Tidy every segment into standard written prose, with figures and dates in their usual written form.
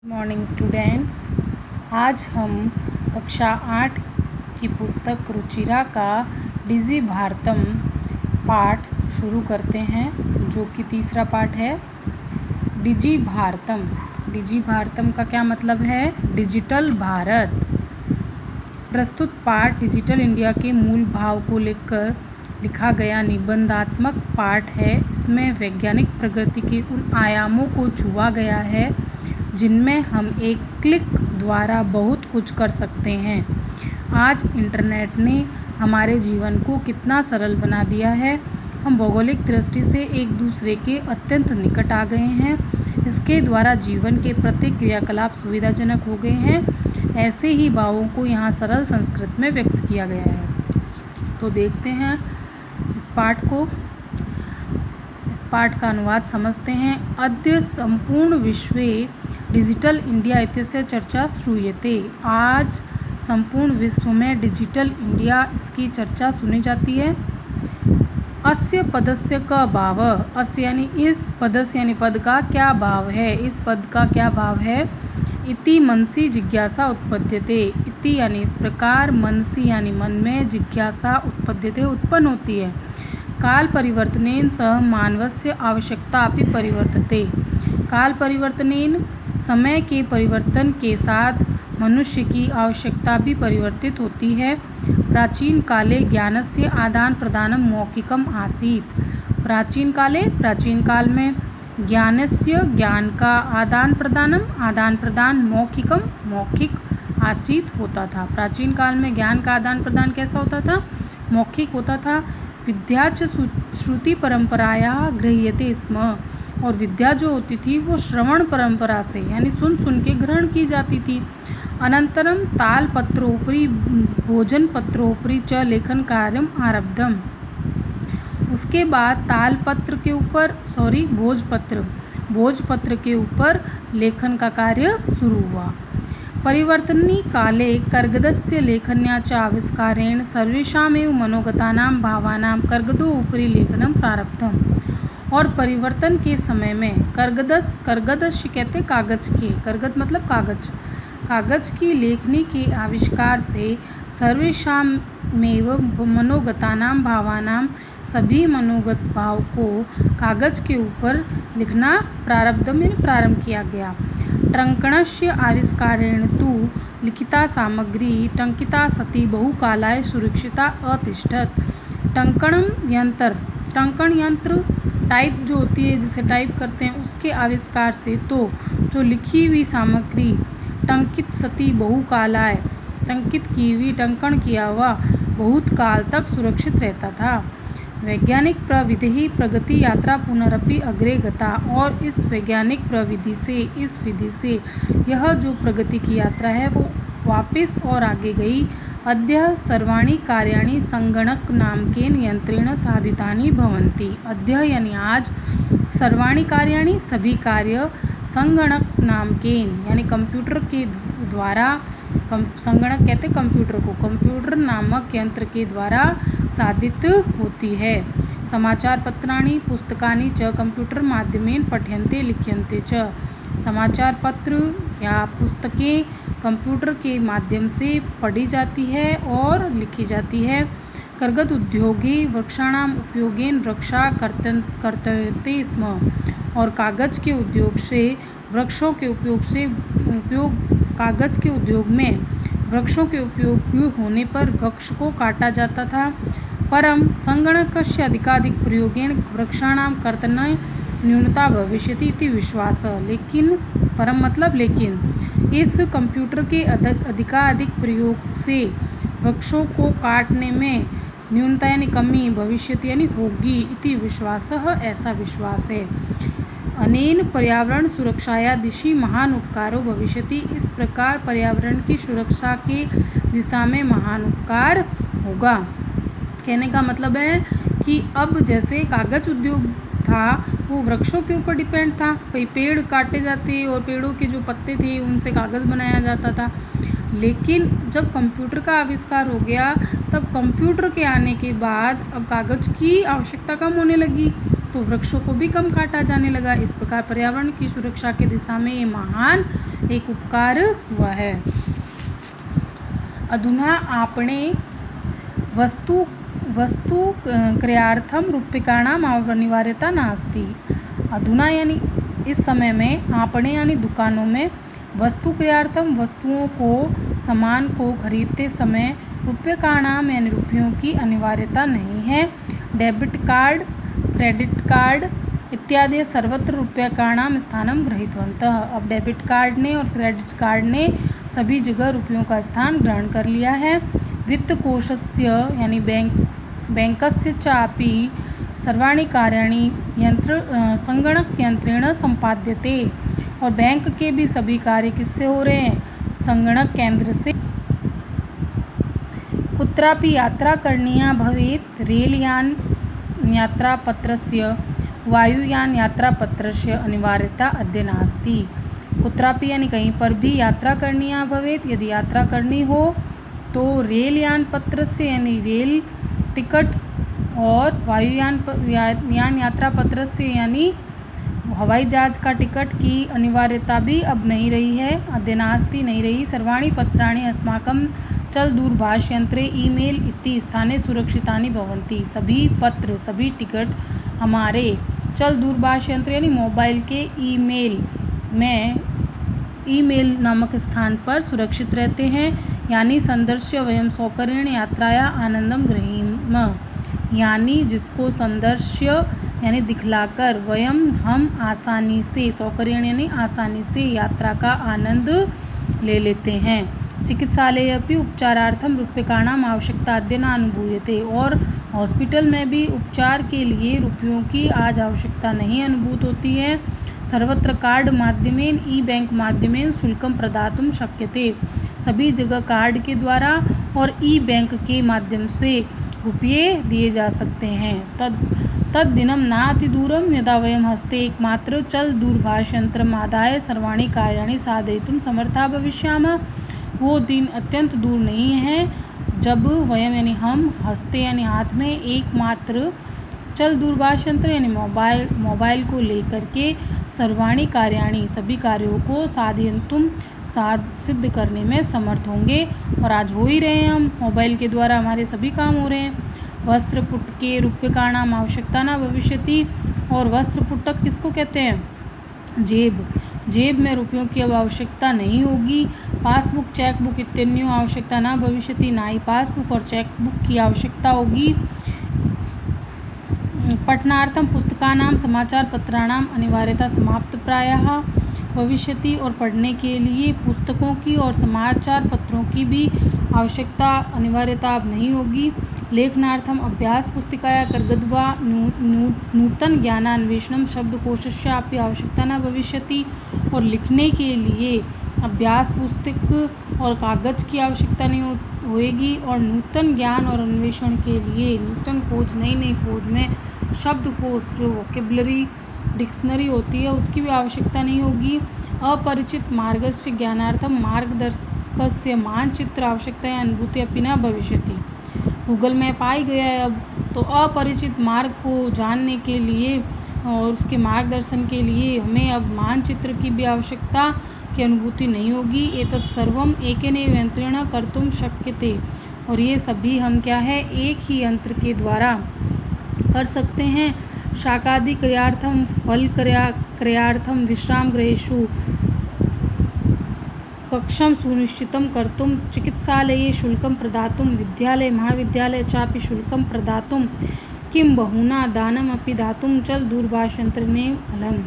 Morning students, आज हम कक्षा 8 की पुस्तक रुचिरा का डिजी भारतम पाठ शुरू करते हैं, जो कि तीसरा पाठ है। डिजी भारतम। डिजी भारतम का क्या मतलब है? डिजिटल भारत। प्रस्तुत पाठ डिजिटल इंडिया के मूल भाव को लेकर लिखा गया निबंधात्मक पाठ है। इसमें वैज्ञानिक प्रगति के उन आयामों को छुआ गया है जिनमें हम एक क्लिक द्वारा बहुत कुछ कर सकते हैं। आज इंटरनेट ने हमारे जीवन को कितना सरल बना दिया है। हम भौगोलिक दृष्टि से एक दूसरे के अत्यंत निकट आ गए हैं। इसके द्वारा जीवन के प्रत्येक क्रियाकलाप सुविधाजनक हो गए हैं। ऐसे ही भावों को यहाँ सरल संस्कृत में व्यक्त किया गया है। तो देखते हैं इस पाठ को। इस पाठ का अनुवाद समझते हैं। अद्य संपूर्ण विश्वे डिजिटल इंडिया इत्यस्य चर्चा श्रूयते। आज संपूर्ण विश्व में डिजिटल इंडिया, इसकी चर्चा सुनी जाती है। अस्य पदस्य का भाव। अस्य यानी इस, पदस्य यानी पद का क्या भाव है, इस पद का क्या भाव है। इति मनसि जिज्ञासा उत्पद्यते। इति यानी इस प्रकार, मनसि यानी मन में, जिज्ञासा उत्पद्यते उत्पन्न होती है। काल परिवर्तनेन सह मानवस्य आवश्यकता अपि परिवर्तते। काल परिवर्तनेन समय के परिवर्तन के साथ मनुष्य की आवश्यकता भी परिवर्तित होती है। प्राचीन काले ज्ञानस्य आदान प्रदानम मौखिकम आसीत्। प्राचीन काल में ज्ञानस्य, ज्ञान का आदान प्रदान मौखिक आसीत् होता था। प्राचीन काल में ज्ञान का आदान प्रदान कैसा होता था? मौखिक होता था। विद्या च श्रुति परंपराया गृह्यते स्म। और विद्या जो होती थी वो श्रवण परंपरा से, यानी सुन सुन के ग्रहण की जाती थी। अनंतरम तालपत्रोपरि भोजनपत्रोपरि च लेखन कार्यम आरब्धम। उसके बाद तालपत्र के ऊपर, भोजपत्र के ऊपर लेखन का कार्य शुरू हुआ। परिवर्तनी काले कर्गदस्य लेखन्या च आविष्कारेण सर्वेषामेव मनोगतानां भावानां कर्गदो उपरि लेखनं प्रारब्धम्। और परिवर्तन के समय में कर्गदस्य कहते कागज के, कर्गद मतलब कागज की लेखनी के आविष्कार से सर्वेषामेव मनोगतानां भावानां, सभी मनोगत भाव को कागज के ऊपर लिखना प्रारंभ किया गया। टङ्कणस्य आविष्कारेण तु लिखिता सामग्री टंकिता सती बहुकालाय सुरक्षिता अतिष्ठत्। टंकण यंत्र टाइप जो होती है, जिसे टाइप करते हैं, उसके आविष्कार से तो जो लिखी हुई सामग्री टंकित सती बहुकालाय, टंकण किया हुआ बहुत काल तक सुरक्षित रहता था। वैज्ञानिक प्रविधि प्रगति यात्रा पुनरपि अग्रे गता। और इस वैज्ञानिक प्रविधि से, इस विधि से यह जो प्रगति की यात्रा है वो वापस और आगे गई। अद्य सर्वाणि कार्याणि संगणक नामकेन यंत्रेण साधितानि भवन्ति। अद्य यानी आज, सर्वाणि कार्याणि सभी कार्य, संगणक नामकेन यानी कंप्यूटर के द्वारा, संगणक कहते कंप्यूटर को, कंप्यूटर नामक यंत्र के द्वारा साधित होती है। समाचार पत्राणि पुस्तकानि च कंप्यूटर माध्यमेन पठ्यन्ते लिख्यन्ते च। समाचार पत्र या पुस्तकें कंप्यूटर के माध्यम से पढ़ी जाती है और लिखी जाती है। कर्गद उद्योगे वृक्षाणाम उपयोगेन वृक्षा कर्तयते स्म। और कागज के उद्योग से, वृक्षों के कागज के उद्योग में वृक्षों के उपयोग होने पर वृक्ष को काटा जाता था। परम संगणकस्य अधिकाधिक प्रयोगेन वृक्षाणां कर्तने न्यूनता भविष्यति इति विश्वास। लेकिन, परम मतलब लेकिन, इस कंप्यूटर के अधिकाधिक प्रयोग से वृक्षों को काटने में न्यूनता यानी कमी, भविष्यति यानी होगी, इति विश्वास, ऐसा विश्वास है। अनेन पर्यावरण सुरक्षाया दिशि महान उपकारो भविष्यति। इस प्रकार पर्यावरण की सुरक्षा के दिशा में महान उपकार होगा। कहने का मतलब है कि अब जैसे कागज उद्योग था वो वृक्षों के ऊपर डिपेंड था, पेड़ काटे जाते और पेड़ों के जो पत्ते थे उनसे कागज़ बनाया जाता था। लेकिन जब कंप्यूटर का आविष्कार हो गया, तब कंप्यूटर के आने के बाद अब कागज़ की आवश्यकता कम होने लगी, तो वृक्षों को भी कम काटा जाने लगा। इस प्रकार पर्यावरण की सुरक्षा की दिशा में ये महान एक उपकार हुआ है। अधुना आपणे वस्तु क्रयार्थम रूप्यकाणाम अनिवार्यता नास्ति। अधुना यानी इस समय में, आपणे यानी दुकानों में, वस्तु क्रयार्थम वस्तुओं को, सामान को खरीदते समय रूप्यकाणाम यानी रुपयों की अनिवार्यता नहीं है। डेबिट कार्ड, क्रेडिट कार्ड इत्यादि सर्वत्र रूप्यकाणाम स्थानम गृहीतवन्तः। अब डेबिट कार्ड ने और क्रेडिट कार्ड ने सभी जगह रुपयों का स्थान ग्रहण कर लिया है। वित्तकोशस्य यानी बैंकस्य चापि सर्वाणि कार्याणि संगणक यंत्रेण संपाद्यते। और बैंक के भी सभी कार्य किससे हो रहे हैं? संगणक केंद्र से। कुत्रापि यात्रा करणीया भवेत् रेलयान यात्रापत्रस्य वायुयान यात्रापत्रस्य अनिवार्यता अद्य नास्ति। कुत्रापि यानी कहीं पर भी यात्रा करणीया भवेत्, यदि यात्रा करनी हो तो रेलयान पत्र से यानी रेल टिकट और वायुयान यात्रा पत्र से यानी हवाई जहाज का टिकट की अनिवार्यता भी अब नहीं रही है। अद्य नास्ति नहीं रही। सर्वाणि पत्राणि अस्माकं चल दूरभाष यंत्रे ईमेल इति स्थाने सुरक्षितानि भवन्ति। सभी पत्र, सभी टिकट हमारे चल दूरभाष यंत्र यानी मोबाइल के ईमेल नामक स्थान पर सुरक्षित रहते हैं। यानी संदर्श्य वयम सौकर्येण यात्राया आनंदम गृहीम, यानी जिसको संदर्श्य यानी दिखलाकर, वयम हम आसानी से, सौकर्येण यानी आसानी से यात्रा का आनंद ले लेते हैं। चिकित्सालये अपि उपचारार्थम रूप्यकाणाम आवश्यकता अद्य न अनुभूयते। और हॉस्पिटल में भी उपचार के लिए रुपयों की आज आवश्यकता नहीं अनुभूत होती है। सर्वत्र कार्ड माध्यमेन ई बैंक माध्यमेन शुल्कम प्रदातुं शक्यते। सभी जगह कार्ड के द्वारा और ई बैंक के माध्यम से रुपये दिए जा सकते हैं। तद दिनम नाति दूरम यदा वयम हस्ते एकमात्र चल दूरभाष यंत्रम आदाय सर्वाणि कार्याणि साधयितुं समर्था भविष्यामः। वो दिन अत्यंत दूर नहीं है जब वयम यानी हम हस्ते यानी हाथ में एकमात्र चल दूरभाष यंत्र यानी मोबाइल को लेकर के सर्वाणि कार्याणि सभी कार्यों को सिद्ध करने में समर्थ होंगे। और आज हो ही रहे हैं, हम मोबाइल के द्वारा हमारे सभी काम हो रहे हैं। वस्त्र पुटके रूप्यकाणाम आवश्यकता न भविष्यति। और वस्त्र पुटक किसको कहते हैं? जेब में रुपयों की अब आवश्यकता नहीं होगी। पासबुक, चेकबुक इत्यादि आवश्यकता न भविष्यति, ना ही पासबुक और चेकबुक की आवश्यकता होगी। पठनार्थम पुस्तकानाम समाचार पत्राणाम अनिवार्यता समाप्त प्रायः भविष्यति। और पढ़ने के लिए पुस्तकों की और समाचार पत्रों की भी आवश्यकता अनिवार्यता अब नहीं होगी। लेखनार्थम अभ्यास पुस्तिकाया कर्गद्वा नूतन ज्ञानान्वेषणम शब्दकोशस्यापि आवश्यकता न भविष्यति। और लिखने के लिए अभ्यास पुस्तक और कागज की आवश्यकता नहीं होएगी। और नूतन ज्ञान और अन्वेषण के लिए नूतन खोज, नई खोज में शब्दकोश जो वोकेबलरी डिक्शनरी होती है उसकी भी आवश्यकता नहीं होगी। अपरिचित मार्गस्य ज्ञानार्थम मार्गदर्शकस्य मानचित्र आवश्यकता अनुभूति अपि न भविष्यति। गूगल मैप आ ही गया है अब, तो अपरिचित मार्ग को जानने के लिए और उसके मार्गदर्शन के लिए हमें अब मानचित्र की भी आवश्यकता की अनुभूति नहीं होगी। एतत् सर्वम एकेनैव यंत्रेण कर्तुं शक्यते। और ये सभी हम क्या है, एक ही यंत्र के द्वारा कर सकते हैं। शाकादि क्रयार्थम, फल क्रयार्थम, विश्राम गृहेषु कक्षम सुनिश्चितं कर्तुं, चिकित्सालये शुल्कं प्रदातुं, विद्यालये महाविद्यालये चापि शुल्कं प्रदातुं, किं बहुना दानम अपि दातुं चल दूरभाष यंत्रेण अलम।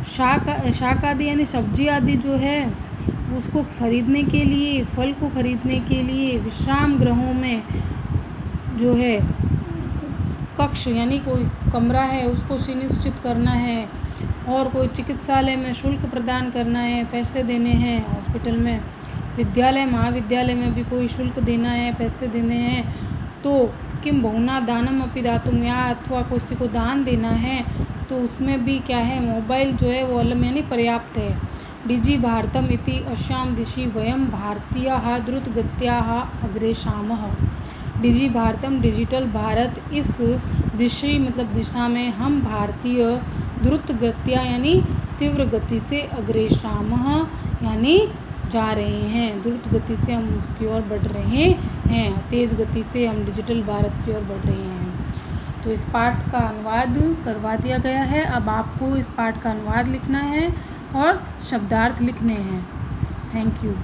शाक आदि यानी सब्जी आदि जो है उसको खरीदने के लिए, फल को खरीदने के लिए विश्राम गृहों में जो है कक्ष यानी कोई कमरा है उसको सुनिश्चित करना है। और कोई चिकित्सालय में शुल्क प्रदान करना है, पैसे देने हैं। हॉस्पिटल में, विद्यालय महाविद्यालय में भी कोई शुल्क देना है, पैसे देने हैं। तो किम बहुना दानम अपि दातुम, या अथवा किसी को दान देना है तो उसमें भी क्या है, मोबाइल जो है वो अलम यानी पर्याप्त है। डिजि भारतम इति अस्याम दिशि वयम भारतीयाः द्रुतगत्याः अग्रेसामः। डिजि भारतम डिजिटल भारत, इस दिशा मतलब दिशा में हम भारतीय द्रुत गत्या यानी तीव्र गति से अग्रेसामः यानी पाने जा रहे हैं। द्रुत गति से हम उसकी ओर बढ़ रहे हैं। तेज़ गति से हम डिजिटल भारत की ओर बढ़ रहे हैं। तो इस पाठ का अनुवाद करवा दिया गया है। अब आपको इस पाठ का अनुवाद लिखना है और शब्दार्थ लिखने हैं। Thank you.